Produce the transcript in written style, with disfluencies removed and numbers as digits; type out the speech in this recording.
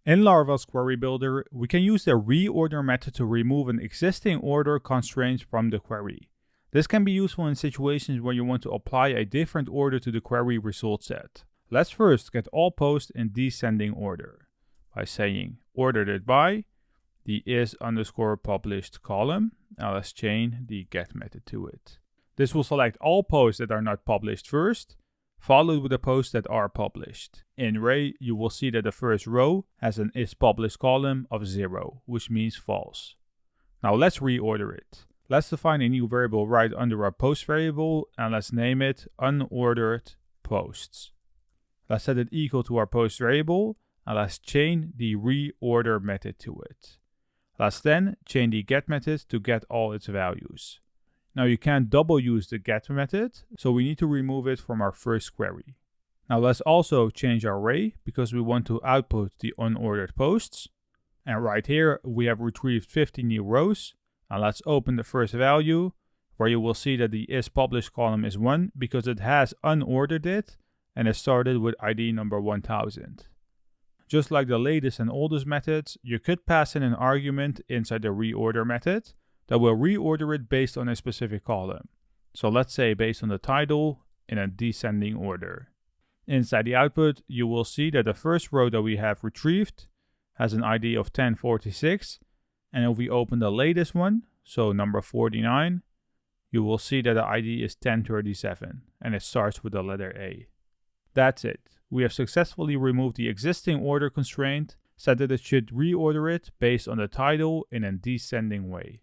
In Laravel's query builder, we can use the reorder method to remove an existing order constraint from the query. This can be useful in situations where you want to apply a different order to the query result set. Let's first get all posts in descending order by saying ordered it by the is_published column, and let's chain the get method to it. This will select all posts that are not published first, followed with the posts that are published. In Ray, you will see that the first row has an isPublish column of 0, which means false. Now let's reorder it. Let's define a new variable right under our post variable, and let's name it unordered posts. Let's set it equal to our post variable, and let's chain the reorder method to it. Let's then chain the get method to get all its values. Now you can't double use the get method, so we need to remove it from our first query. Now let's also change our array because we want to output the unordered posts. And right here we have retrieved 50 new rows. And let's open the first value, where you will see that the isPublish column is 1 because it has unordered it and it started with ID number 1000. Just like the latest and oldest methods, you could pass in an argument inside the reorder method that will reorder it based on a specific column. So let's say based on the title in a descending order. Inside the output, you will see that the first row that we have retrieved has an ID of 1046. And if we open the latest one, so number 49, you will see that the ID is 1037 and it starts with the letter A. That's it. We have successfully removed the existing order constraint, said that it should reorder it based on the title in a descending way.